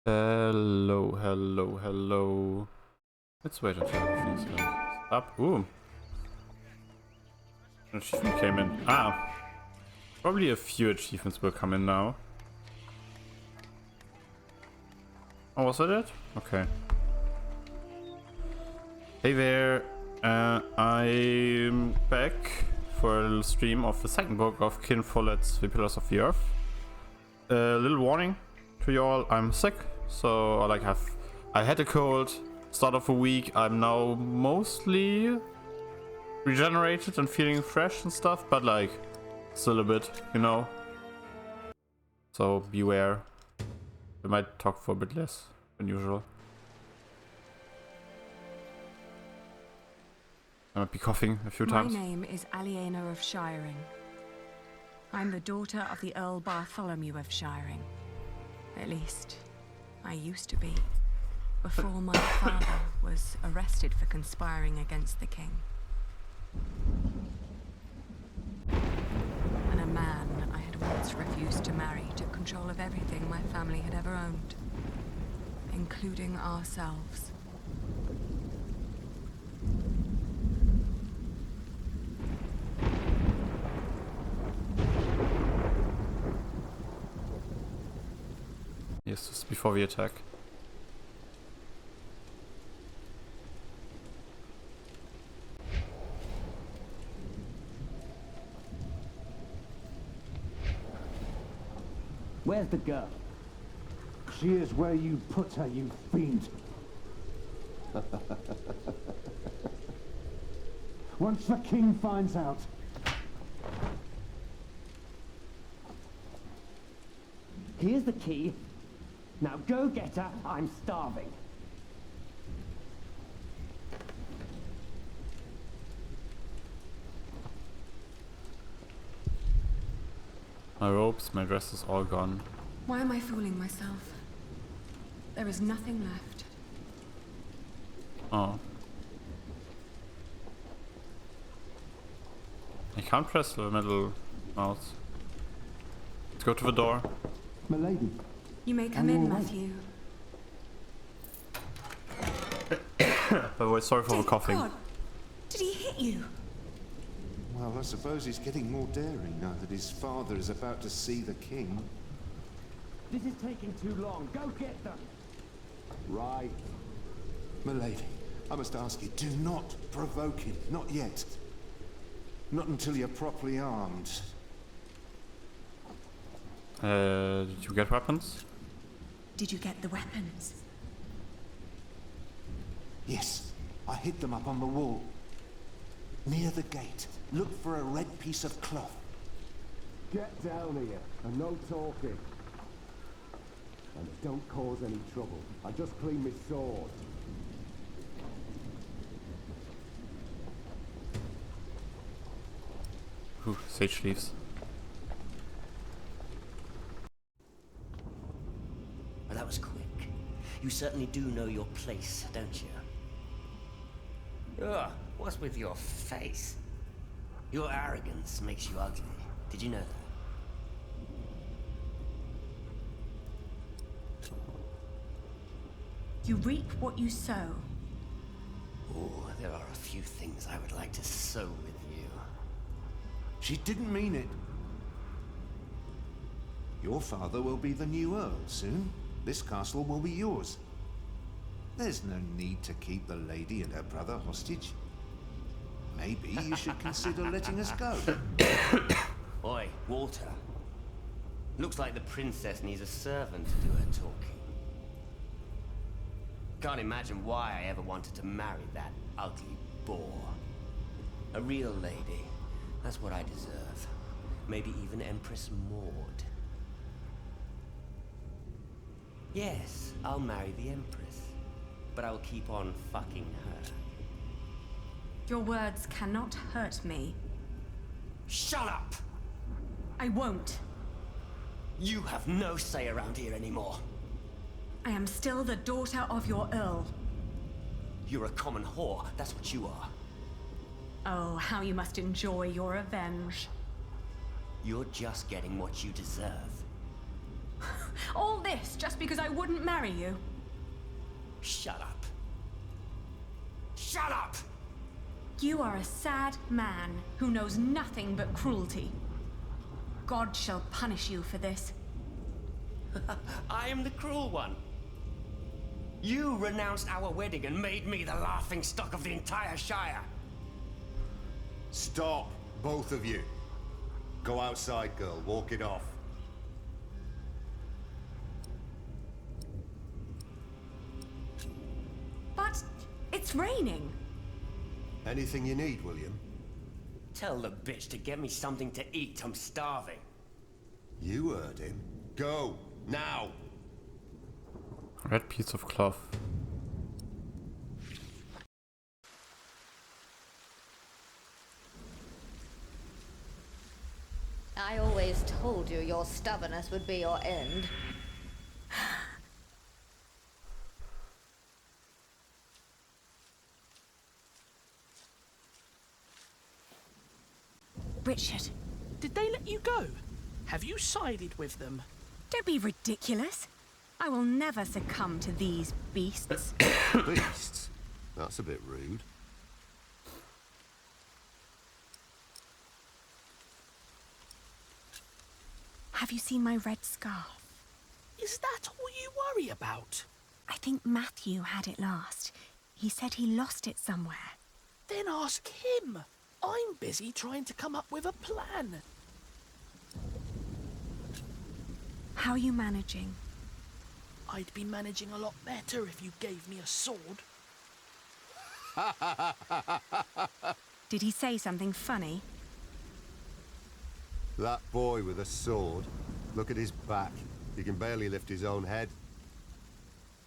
Hello, hello, hello. Let's wait until everything's up. Ooh. An achievement came in. Ah. Probably a few achievements will come in now. Oh, was that it? Okay. Hey there. I'm back for a little stream of the second book of Kin Follett's The Pillars of the Earth. A little warning to you all, I'm sick. So I had a cold, start of a week. I'm now mostly regenerated and feeling fresh and stuff, but like still a bit, you know. So beware. I might talk for a bit less than usual. I might be coughing a few times. My name is Aliena of Shiring. I'm the daughter of the Earl Bartholomew of Shiring. At least, I used to be, before my father was arrested for conspiring against the king. And a man I had once refused to marry took control of everything my family had ever owned, including ourselves. Yes, this is before we attack. Where's the girl? She is where you put her, you fiend. Once the king finds out. Here's the key. Now go get her, I'm starving. My robes, my dress is all gone. Why am I fooling myself? There is nothing left. Oh. I can't press the middle mouse. Let's go to the door. Milady. You may come in, Matthew. By the way, sorry for the coughing. God, did he hit you? Well, I suppose he's getting more daring now that his father is about to see the king. This is taking too long. Go get them. Right. Milady, I must ask you, do not provoke him. Not yet. Not until you're properly armed. Did you get weapons? Did you get the weapons? Yes, I hid them up on the wall. Near the gate. Look for a red piece of cloth. Get down here, and no talking. And don't cause any trouble. I just cleaned my sword. Ooh, sage leaves. Well, that was quick. You certainly do know your place, don't you? Ugh, what's with your face? Your arrogance makes you ugly. Did you know that? You reap what you sow. Oh, there are a few things I would like to sow with you. She didn't mean it. Your father will be the new Earl soon. This castle will be yours. There's no need to keep the lady and her brother hostage. Maybe you should consider letting us go. Oi, Walter. Looks like the princess needs a servant to do her talking. Can't imagine why I ever wanted to marry that ugly bore. A real lady. That's what I deserve. Maybe even Empress Maud. Yes, I'll marry the Empress. But I'll keep on fucking her. Your words cannot hurt me. Shut up! I won't. You have no say around here anymore. I am still the daughter of your Earl. You're a common whore, that's what you are. Oh, how you must enjoy your revenge. You're just getting what you deserve. All this just because I wouldn't marry you? Shut up. Shut up! You are a sad man who knows nothing but cruelty. God shall punish you for this. I am the cruel one. You renounced our wedding and made me the laughing stock of the entire Shire. Stop, both of you. Go outside, girl. Walk it off. But it's raining. Anything you need, William? Tell the bitch to get me something to eat. I'm starving. You heard him. Go, now! Red piece of cloth. I always told you your stubbornness would be your end. Richard, Did they let you go? Have you sided with them? don't be ridiculous. I will never succumb to these beasts. Beasts? That's a bit rude. Have you seen my red scarf? Is that all you worry about? I think Matthew had it last. He said he lost it somewhere. Then ask him. I'm busy trying to come up with a plan. How are you managing? I'd be managing a lot better if you gave me a sword. Did he say something funny? That boy with a sword. Look at his back. He can barely lift his own head.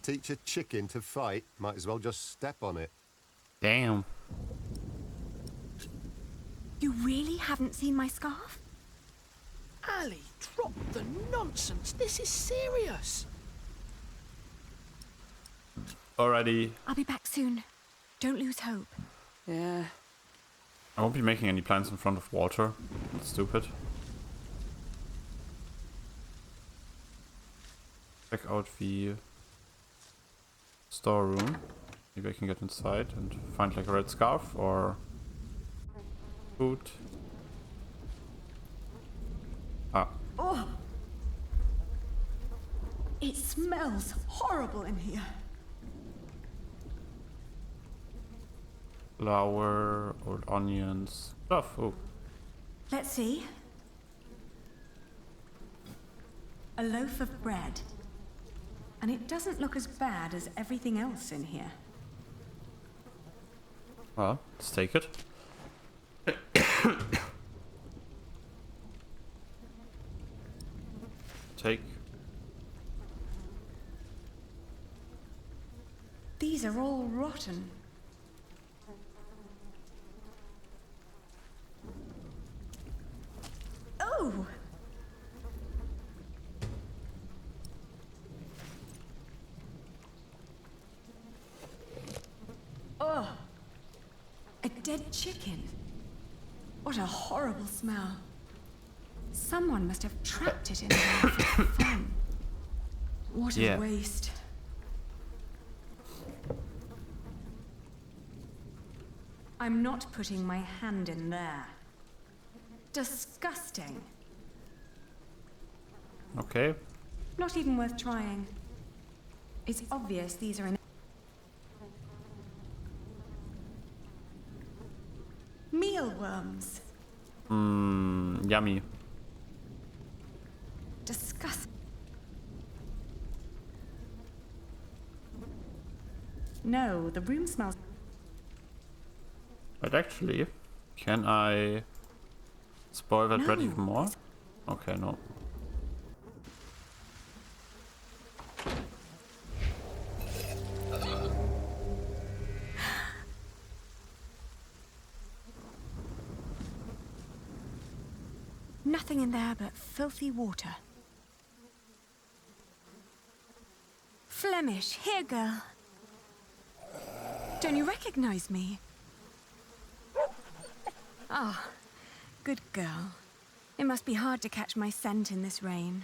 Teach a chicken to fight, might as well just step on it. Damn. You really haven't seen my scarf? Ali, drop the nonsense. This is serious. Alrighty. I'll be back soon. Don't lose hope. Yeah. I won't be making any plans in front of water. That's stupid. Check out the storeroom. Maybe I can get inside and find like a red scarf or food. Ah, Oh! It smells horrible in here. flour, old onions, stuff. Oh, Let's see. A loaf of bread. And it doesn't look as bad as everything else in here. well, let's take it. Take. These are all rotten. Oh! Oh! A dead chicken. What a horrible smell. Someone must have trapped it in there for fun. What a Yeah. waste. I'm not putting my hand in there. Disgusting. Okay. Not even worth trying. It's obvious these are in mealworms. Yummy. Disgusting. No, the room smells. But actually, can I spoil that bread No, even more? Okay, no. Nothing in there but filthy water. Flemish, here, girl. Don't you recognize me? Ah, good girl. It must be hard to catch my scent in this rain.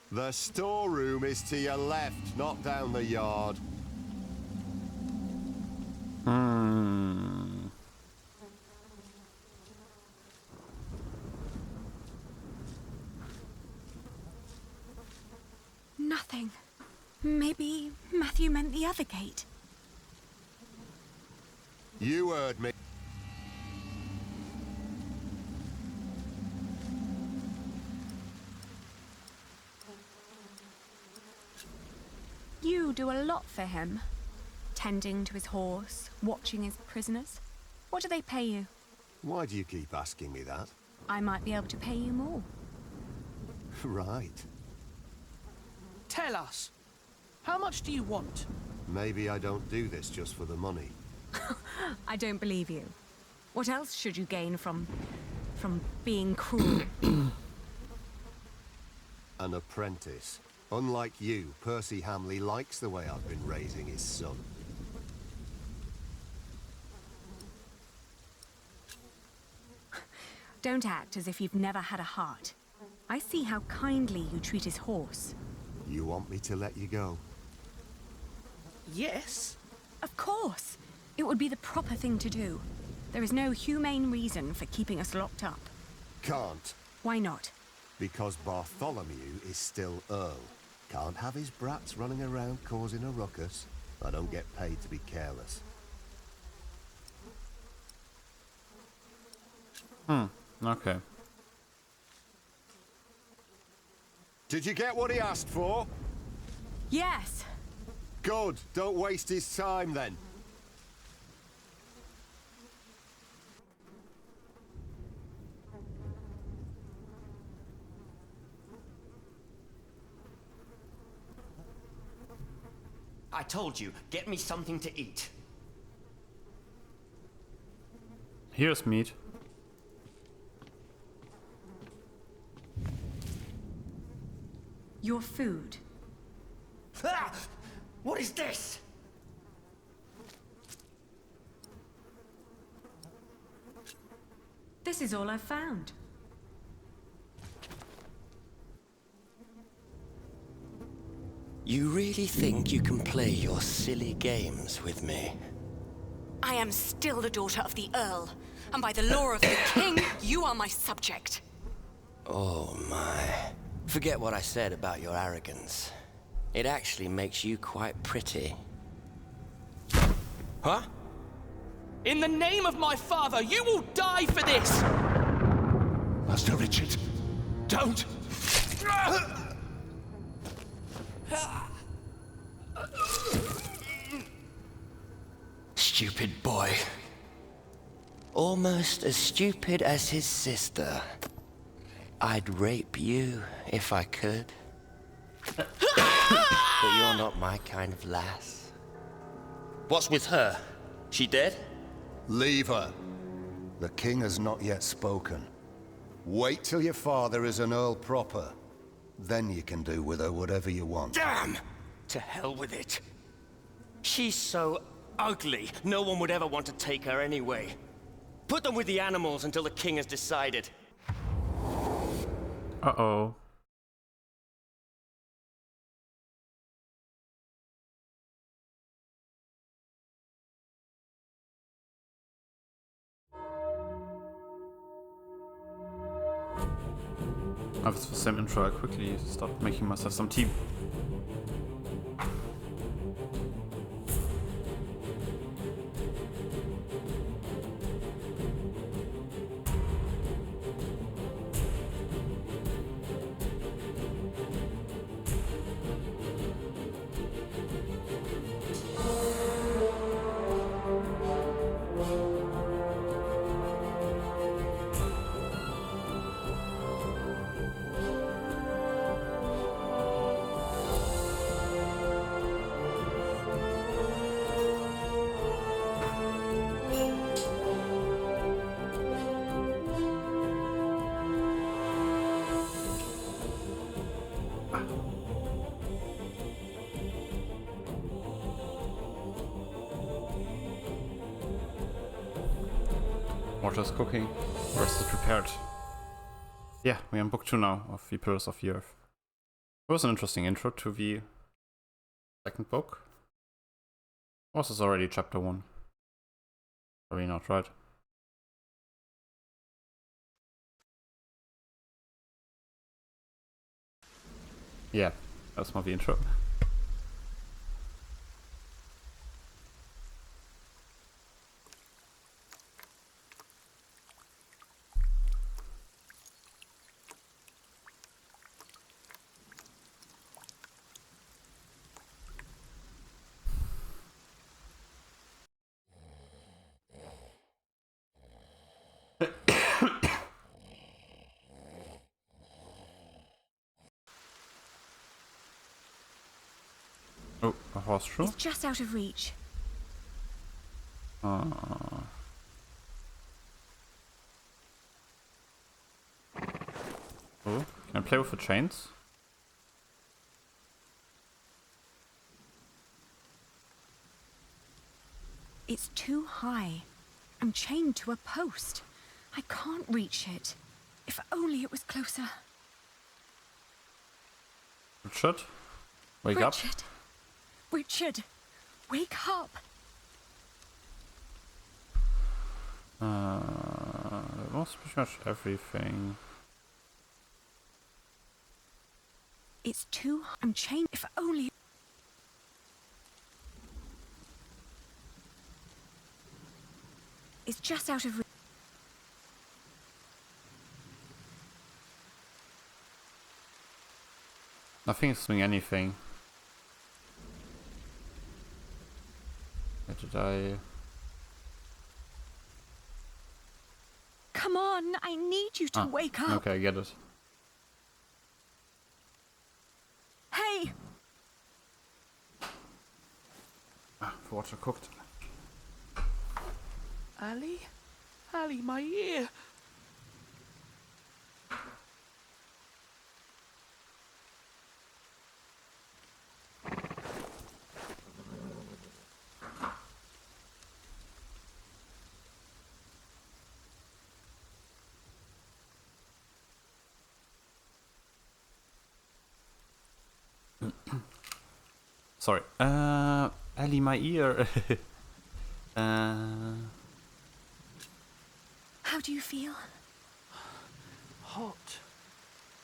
The storeroom is to your left, not down the yard. Nothing. Maybe Matthew meant the other gate. You heard me. You do a lot for him. Tending to his horse, watching his prisoners. What do they pay you? Why do you keep asking me that? I might be able to pay you more. Right. Tell us. How much do you want? Maybe I don't do this just for the money. I don't believe you. What else should you gain from being cruel? An apprentice. Unlike you, Percy Hamley likes the way I've been raising his son. Don't act as if you've never had a heart. I see how kindly you treat his horse. You want me to let you go? Yes. Of course. It would be the proper thing to do. There is no humane reason for keeping us locked up. Can't. Why not? Because Bartholomew is still Earl. Can't have his brats running around causing a ruckus. I don't get paid to be careless. Okay. Did you get what he asked for? Yes. Good. Don't waste his time then. I told you, get me something to eat. Here's meat. Your food. Ah! What is this? This is all I've found. You really think you can play your silly games with me? I am still the daughter of the Earl, and by the law of the King, you are my subject. Oh my. Forget what I said about your arrogance. It actually makes you quite pretty. Huh? In the name of my father, you will die for this! Master Richard, don't! Stupid boy. Almost as stupid as his sister. I'd rape you if I could. But you're not my kind of lass. What's with her? She dead? Leave her. The king has not yet spoken. Wait till your father is an earl proper. Then you can do with her whatever you want. Damn! To hell with it. She's so ugly, no one would ever want to take her anyway. Put them with the animals until the king has decided. Uh-oh. After the same intro, I quickly stopped making myself some tea. Water's cooking, rest is prepared. Yeah, we're on book 2 now of the Pillars of the Earth. It was an interesting intro to the second book. Or was this already chapter 1? Probably not, right? Yeah, that's more the intro. Oh, a horseshoe? It's just out of reach. Oh, can I play with the chains? It's too high. I'm chained to a post. I can't reach it. If only it was closer. Richard? Wake up. Richard! Richard! Wake up! That was pretty much everything. It's too... I'm chained. If only... It's just out of reach. Nothing is doing anything. Where did I... Come on, I need you to wake up. Okay, I get it. Hey! The water cooked. Ali? Ali, my ear! Sorry. Ali, my ear. How do you feel? Hot.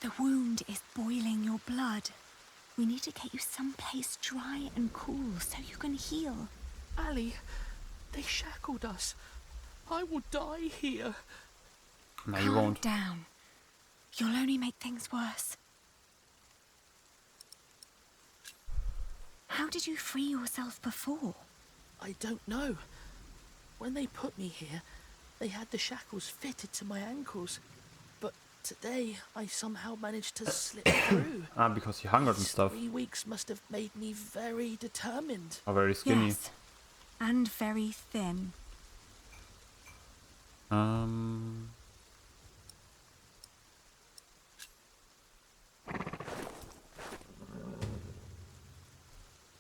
The wound is boiling your blood. We need to get you someplace dry and cool so you can heal. Ali, they shackled us. I will die here. No, you Calm won't. down. You'll only make things worse. How did you free yourself before? I don't know. When they put me here, they had the shackles fitted to my ankles. But today, I somehow managed to slip through. Because you hungered and stuff. 3 weeks must have made me very determined. Are very skinny. Yes. And very thin.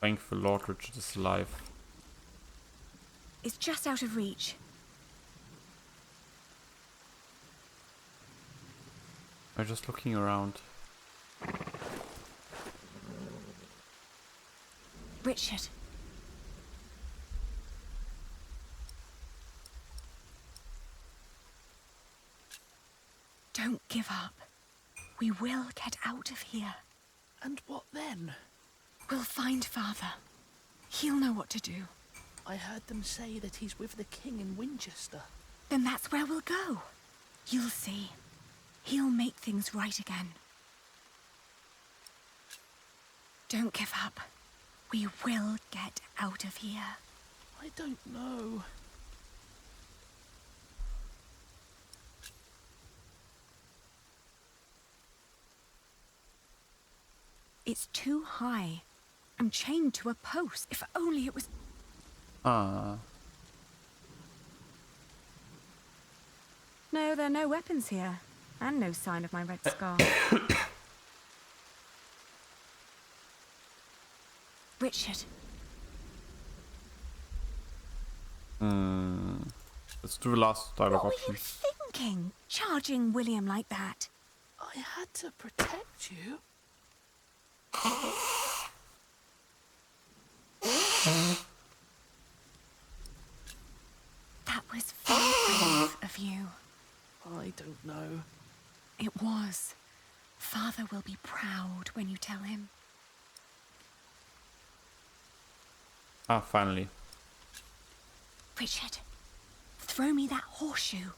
Thank the Lord Richard is alive. It's just out of reach. I'm just looking around. Richard. Don't give up. We will get out of here. And what then? We'll find Father. He'll know what to do. I heard them say that he's with the king in Winchester. Then that's where we'll go. You'll see. He'll make things right again. Don't give up. We will get out of here. I don't know. It's too high. I'm chained to a post. If only it was... Ah. No, there are no weapons here. And no sign of my red scar. Richard. Let's do the last dialogue What option. were you thinking? Charging William like that? I had to protect you. That was very brave of you. I don't know. It was. Father will be proud when you tell him. Ah, finally. Richard, throw me that horseshoe.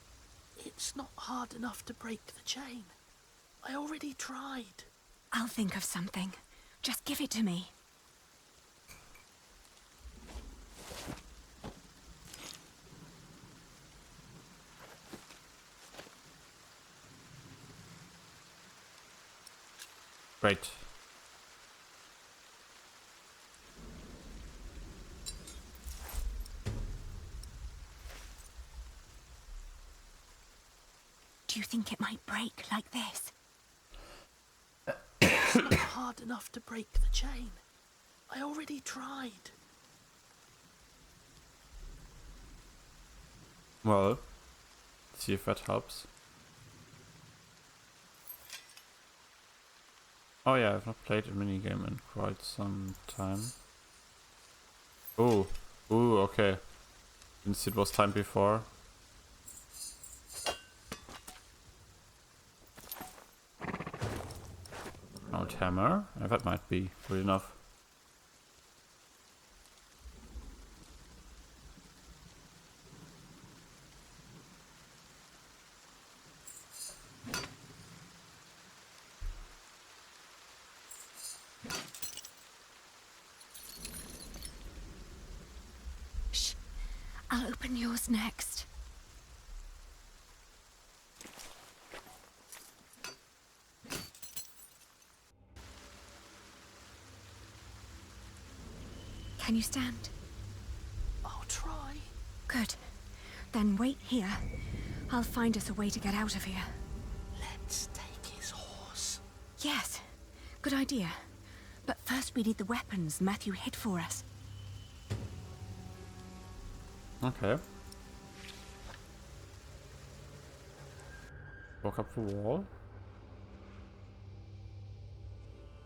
It's not hard enough to break the chain. I already tried. I'll think of something. Just give it to me. Great. Do you think it might break like this? It's not hard enough to break the chain. I already tried. Well, see if that helps. Oh yeah, I've not played a minigame in quite some time. Oh, ooh, okay. Didn't see it was time before. Mount hammer. Yeah, that might be good enough. Shh. I'll open yours next. Can you stand? I'll try. Good. Then wait here. I'll find us a way to get out of here. Let's take his horse. Yes. Good idea. But first we need the weapons Matthew hid for us. Okay. Walk up the wall.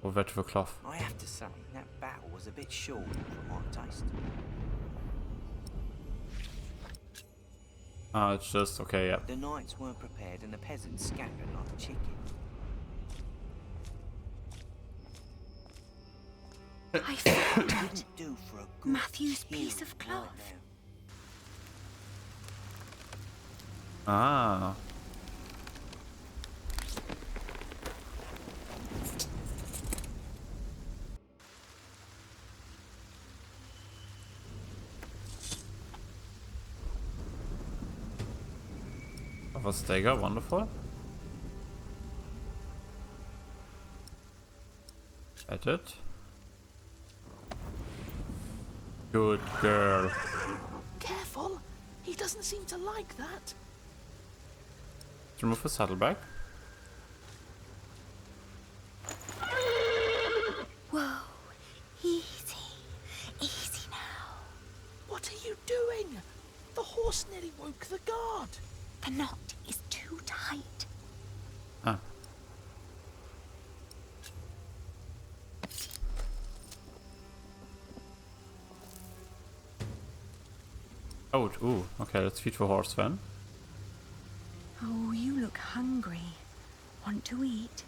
Or that the cloth. I have to say, that battle was a bit short for my taste. Ah, it's just okay, yeah. The knights weren't prepared and the peasants scattered like chicken. I found it. Wouldn't do for a good Matthew's piece kill of right cloth. now. Ah. Of a stagger, wonderful. Edit. Good girl. Careful! He doesn't seem to like that. Remove the saddlebag. Whoa. Easy. Easy now. What are you doing? The horse nearly woke the guard. The knot is too tight. Ah. Oh, ooh, okay, let's feed the horse then. Oh, you look hungry. Want to eat?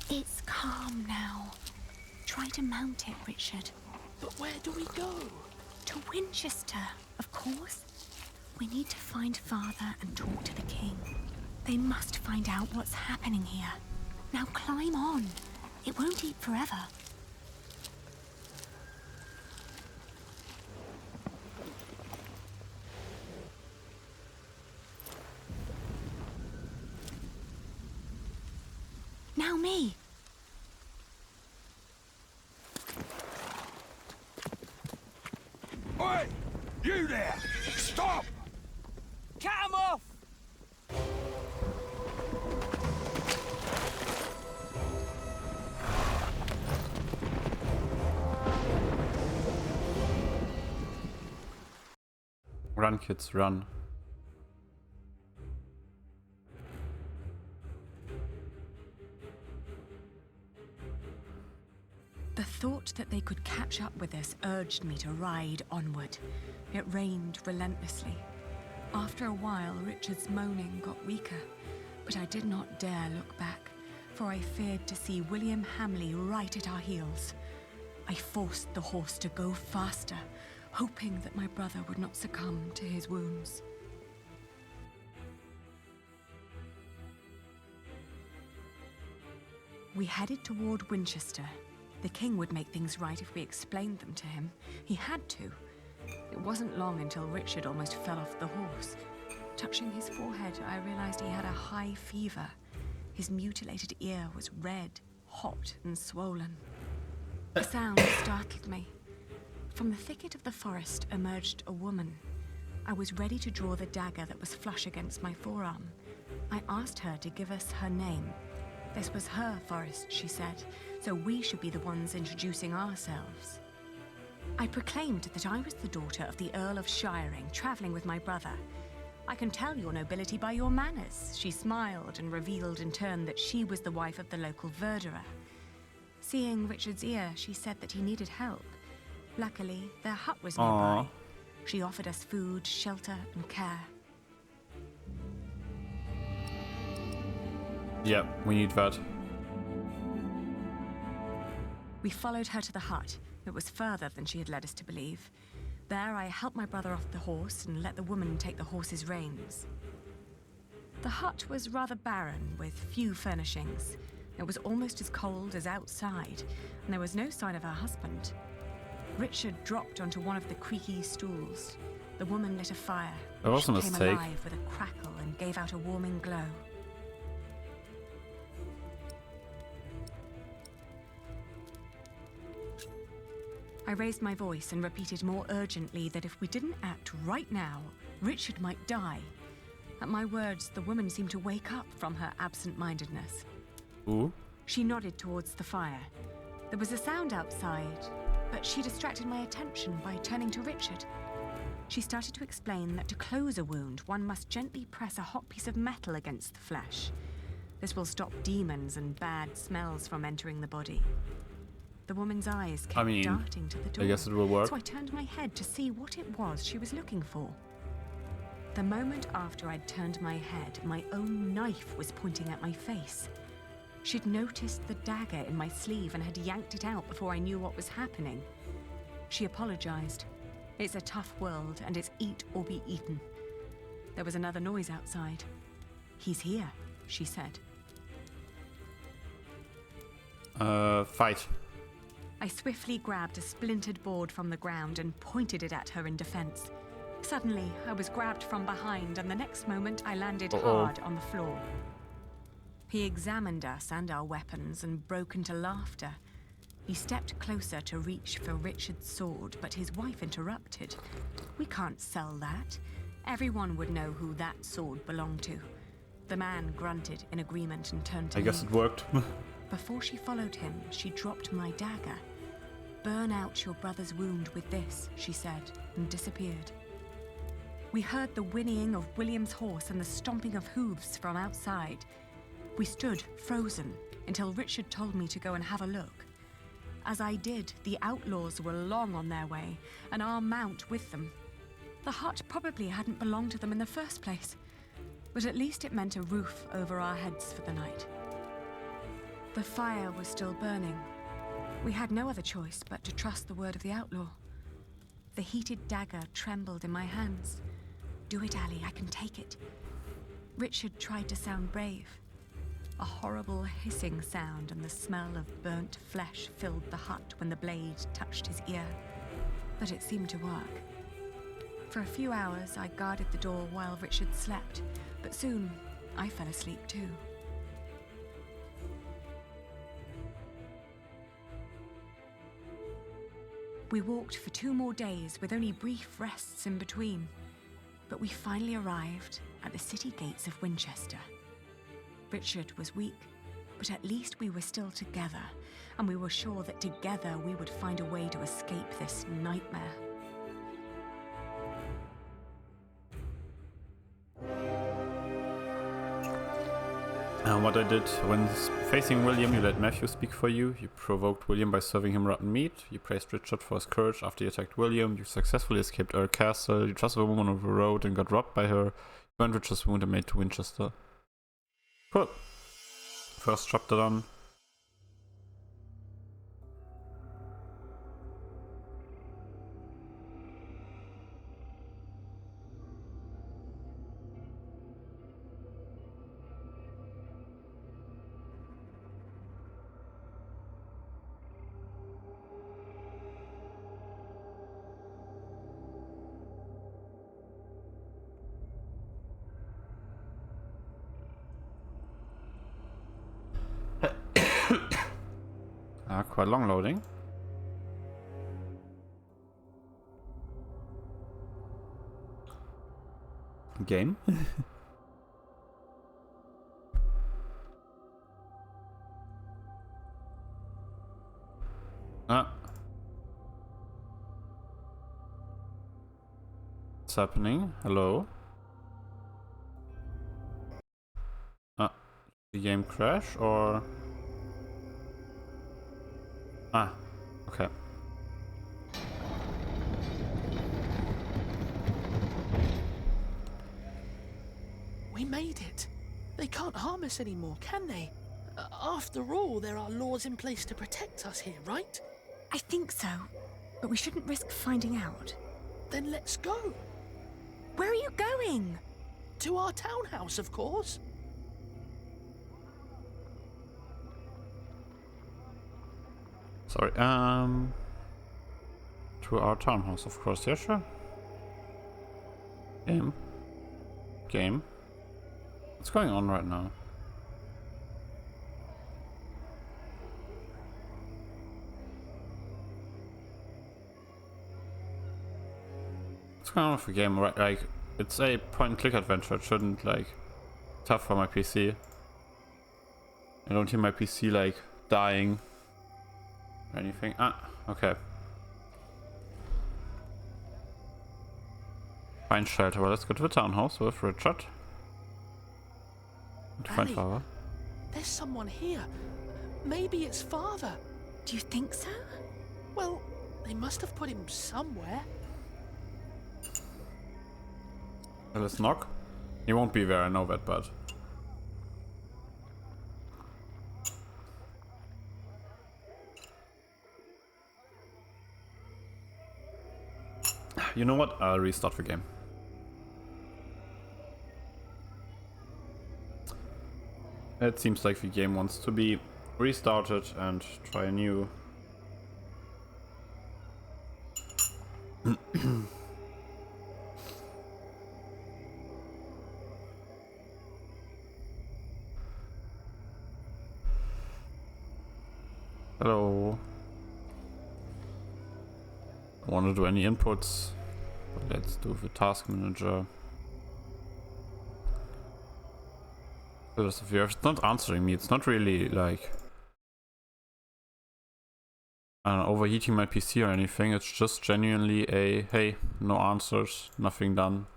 It's calm now. Try to mount it, Richard. But where do we go? To Winchester, of course. We need to find Father and talk to the king. They must find out what's happening here. Now climb on. It won't eat forever. Now me. Oi! You there! Stop! Cut 'em off! Run, kids, run. The thought that they could catch up with us urged me to ride onward. It rained relentlessly. After a while, Richard's moaning got weaker, but I did not dare look back, for I feared to see William Hamley right at our heels. I forced the horse to go faster, hoping that my brother would not succumb to his wounds. We headed toward Winchester. The king would make things right if we explained them to him. He had to. It wasn't long until Richard almost fell off the horse. Touching his forehead, I realized he had a high fever. His mutilated ear was red, hot, and swollen. A sound startled me. From the thicket of the forest emerged a woman. I was ready to draw the dagger that was flush against my forearm. I asked her to give us her name. This was her forest, she said, so we should be the ones introducing ourselves. I proclaimed that I was the daughter of the Earl of Shiring, traveling with my brother. I can tell your nobility by your manners. She smiled and revealed in turn that she was the wife of the local verderer. Seeing Richard's ear, she said that he needed help. Luckily, their hut was nearby. Aww. She offered us food, shelter, and care. Yep, we need that. We followed her to the hut. It was further than she had led us to believe. There, I helped my brother off the horse and let the woman take the horse's reins. The hut was rather barren, with few furnishings. It was almost as cold as outside, and there was no sign of her husband. Richard dropped onto one of the creaky stools. The woman lit a fire. That was a She came mistake. alive with a crackle and gave out a warming glow. I raised my voice and repeated more urgently that if we didn't act right now, Richard might die. At my words, the woman seemed to wake up from her absent-mindedness. Ooh. She nodded towards the fire. There was a sound outside, but she distracted my attention by turning to Richard. She started to explain that to close a wound, one must gently press a hot piece of metal against the flesh. This will stop demons and bad smells from entering the body. The woman's eyes kept darting to the door. I guess it will work. So I turned my head to see what it was she was looking for. The moment after I'd turned my head, my own knife was pointing at my face. She'd noticed the dagger in my sleeve and had yanked it out before I knew what was happening. She apologized. It's a tough world, and it's eat or be eaten. There was another noise outside. He's here, she said. Fight. I swiftly grabbed a splintered board from the ground and pointed it at her in defense. Suddenly, I was grabbed from behind, and the next moment I landed hard on the floor. He examined us and our weapons and broke into laughter. He stepped closer to reach for Richard's sword, but his wife interrupted. We can't sell that. Everyone would know who that sword belonged to. The man grunted in agreement and turned to I guess leave. it worked. Before she followed him, she dropped my dagger. "Burn out your brother's wound with this," she said, and disappeared. We heard the whinnying of William's horse and the stomping of hooves from outside. We stood, frozen, until Richard told me to go and have a look. As I did, the outlaws were long on their way, and our mount with them. The hut probably hadn't belonged to them in the first place, but at least it meant a roof over our heads for the night. The fire was still burning. We had no other choice but to trust the word of the outlaw. The heated dagger trembled in my hands. "Do it, Ali, I can take it." Richard tried to sound brave. A horrible hissing sound and the smell of burnt flesh filled the hut when the blade touched his ear. But it seemed to work. For a few hours, I guarded the door while Richard slept, but soon I fell asleep too. We walked for 2 more days with only brief rests in between. But we finally arrived at the city gates of Winchester. Richard was weak, but at least we were still together, and we were sure that together we would find a way to escape this nightmare. What I did when facing William, you let Matthew speak for you. You provoked William by serving him rotten meat. You praised Richard for his courage after he attacked William. You successfully escaped Earl Castle. You trusted a woman on the road and got robbed by her. You burned Richard's wound and made to Winchester. Cool. First chapter done. Quite long loading. Game. What's happening? Hello? The game crash or... okay. We made it. They can't harm us anymore, can they? After all, there are laws in place to protect us here, right? I think so, but we shouldn't risk finding out. Then let's go. Where are you going? To our townhouse, of course. Sorry, to our townhouse, of course, yeah, sure. Game. What's going on right now? What's going on with the game, right? Like, it's a point-and-click adventure. It shouldn't, like, tough for my PC. I don't hear my PC, like, dying. Anything? Okay. Find shelter. Well, let's go to the townhouse with Richard. To find Annie, Father. There's someone here. Maybe it's Father. Do you think so? Well, they must have put him somewhere. Let's knock. He won't be there, I know that, but... You know what? I'll restart the game. It seems like the game wants to be restarted and try anew. Hello. I want to do any inputs. But let's do the task manager. It's not answering me. It's not really like overheating my PC or anything. It's just genuinely a hey, no answers, nothing done.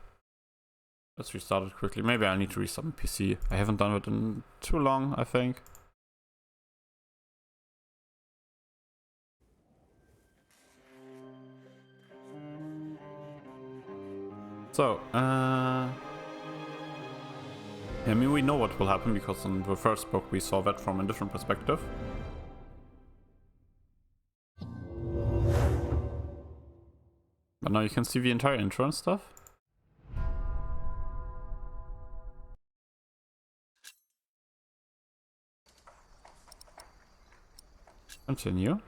Let's restart it quickly. Maybe I need to restart my PC. I haven't done it in too long, I think. So, I mean, we know what will happen because in the first book we saw that from a different perspective. But now you can see the entire intro and stuff. Continue.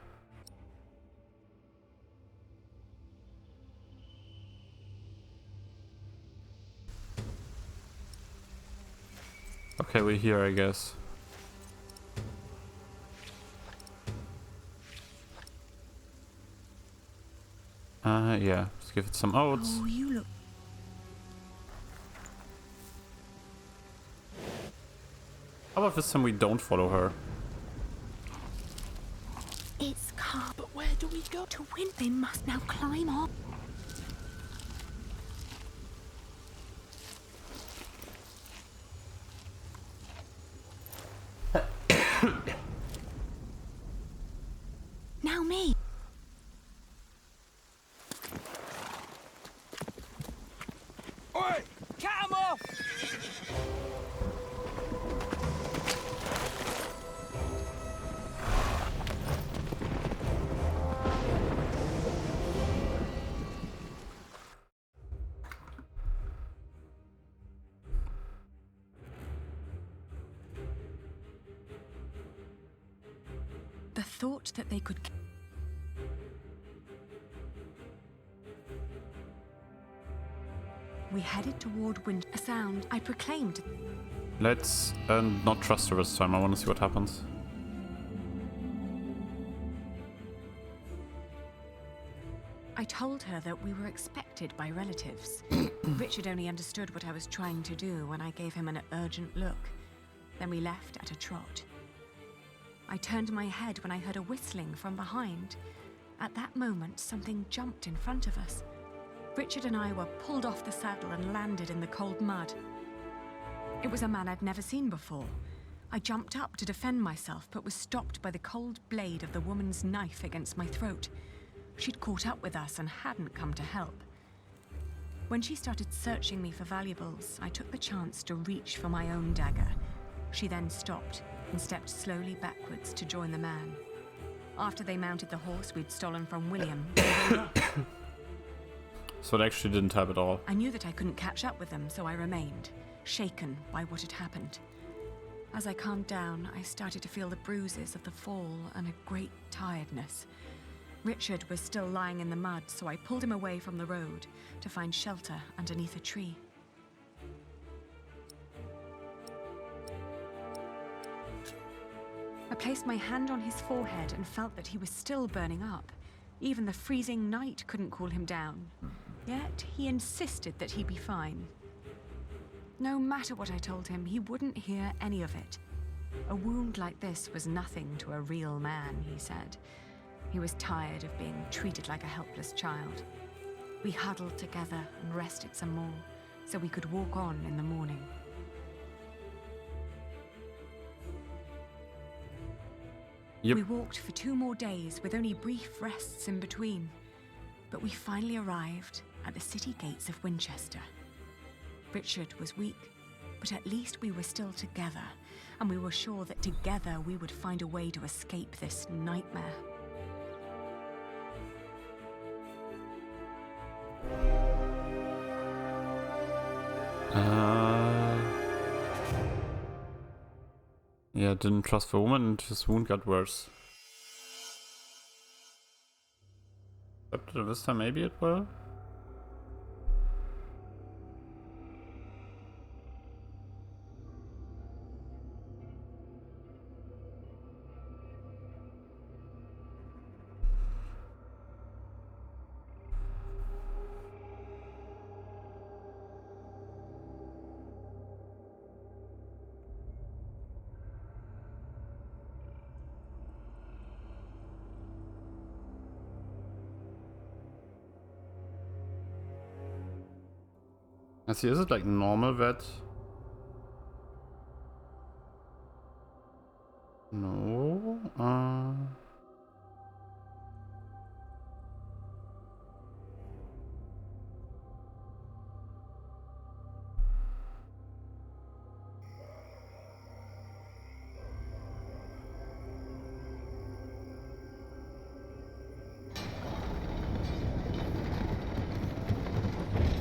Okay, we're here, I guess. Yeah, let's give it some oats. Oh, you look... How about this time we don't follow her? It's calm. But where do we go? To win, they must now climb up. The thought that they could... We headed toward wind. A sound I proclaimed. Let's not trust her this time. I want to see what happens. I told her that we were expected by relatives. Richard only understood what I was trying to do when I gave him an urgent look. Then we left at a trot. I turned my head when I heard a whistling from behind. At that moment, something jumped in front of us. Richard and I were pulled off the saddle and landed in the cold mud. It was a man I'd never seen before. I jumped up to defend myself, but was stopped by the cold blade of the woman's knife against my throat. She'd caught up with us and hadn't come to help. When she started searching me for valuables, I took the chance to reach for my own dagger. She then stopped and stepped slowly backwards to join the man. After they mounted the horse we'd stolen from William, they rode off. So it actually didn't help at all. I knew that I couldn't catch up with them, so I remained, shaken by what had happened. As I calmed down, I started to feel the bruises of the fall and a great tiredness. Richard was still lying in the mud, so I pulled him away from the road to find shelter underneath a tree. I placed my hand on his forehead and felt that he was still burning up. Even the freezing night couldn't cool him down. Yet he insisted that he be fine. No matter what I told him, he wouldn't hear any of it. A wound like this was nothing to a real man, he said. He was tired of being treated like a helpless child. We huddled together and rested some more, so we could walk on in the morning. Yep. We walked for 2 more days with only brief rests in between. But we finally arrived at the city gates of Winchester. Richard was weak, but at least we were still together, and we were sure that together we would find a way to escape this nightmare. Yeah, didn't trust the woman and his wound got worse. But this time maybe it will? I see, is it like normal vet? No.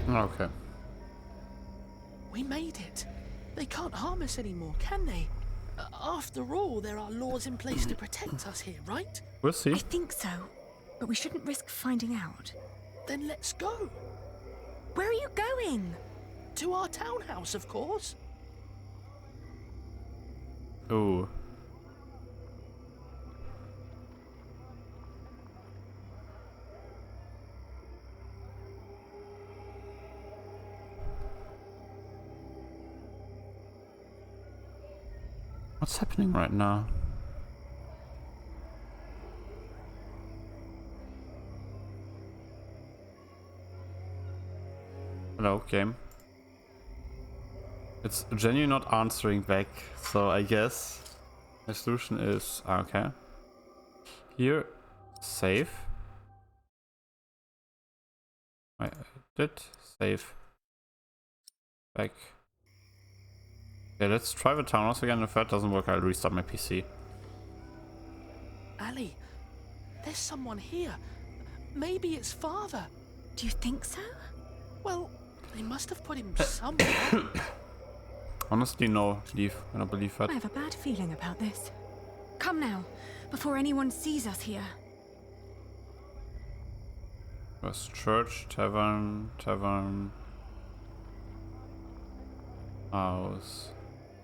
Okay. We made it. They can't harm us anymore, can they? After all, there are laws in place to protect us here, right? We'll see. I think so, but we shouldn't risk finding out. Then let's go. Where are you going? To our townhouse, of course. Oh. What's happening right now? Hello, game. It's genuinely not answering back, so I guess the solution is okay. Here, save. I did save. Back. Okay, let's try the townhouse again. If that doesn't work, I'll restart my PC. Ali, there's someone here. Maybe it's father. Do you think so? Well, they must have put him somewhere. Honestly, no. Leave. I don't believe that. I have a bad feeling about this. Come now, before anyone sees us here. There's church, tavern, house,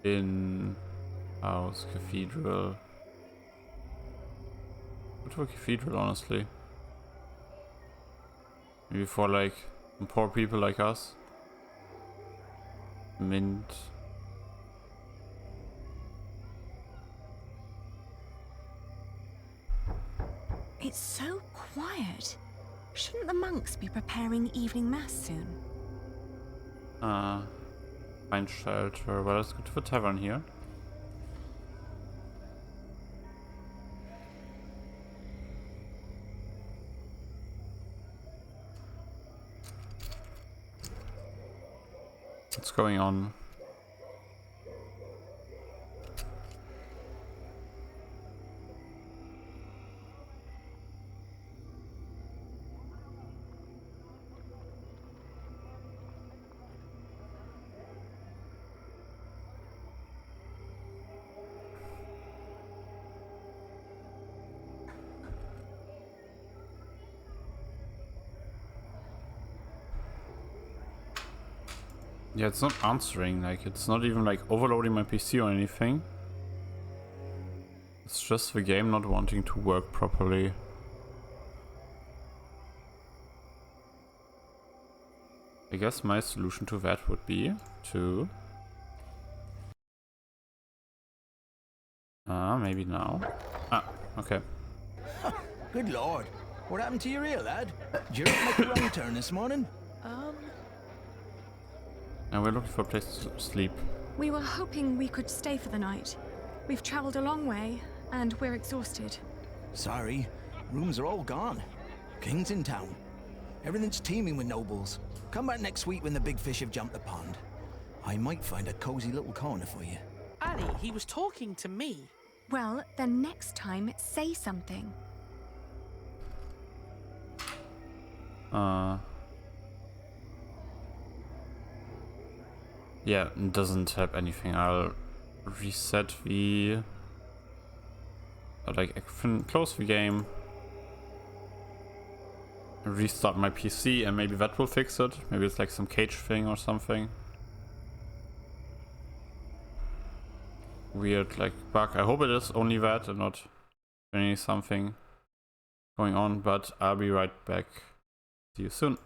inn, house, cathedral. Go to a cathedral, honestly. Maybe for like poor people like us. Mint. It's so quiet. Shouldn't the monks be preparing evening mass soon? Find shelter. Well, let's go to the tavern here. What's going on? Yeah, it's not answering, like, it's not even, like, overloading my PC or anything. It's just the game not wanting to work properly. I guess my solution to that would be to... maybe now. Okay. Good lord. What happened to your ear, lad? Did you make a wrong turn this morning? And we're looking for a place to sleep. We were hoping we could stay for the night. We've traveled a long way, and we're exhausted. Sorry. Rooms are all gone. King's in town. Everything's teeming with nobles. Come back next week when the big fish have jumped the pond. I might find a cozy little corner for you. Ali, he was talking to me. Well, then next time, say something. Yeah, it doesn't help anything. I'll reset the... like, close the game. Restart my PC and maybe that will fix it. Maybe it's like some cage thing or something. Weird, like, bug. I hope it is only that and not any something going on, but I'll be right back. See you soon.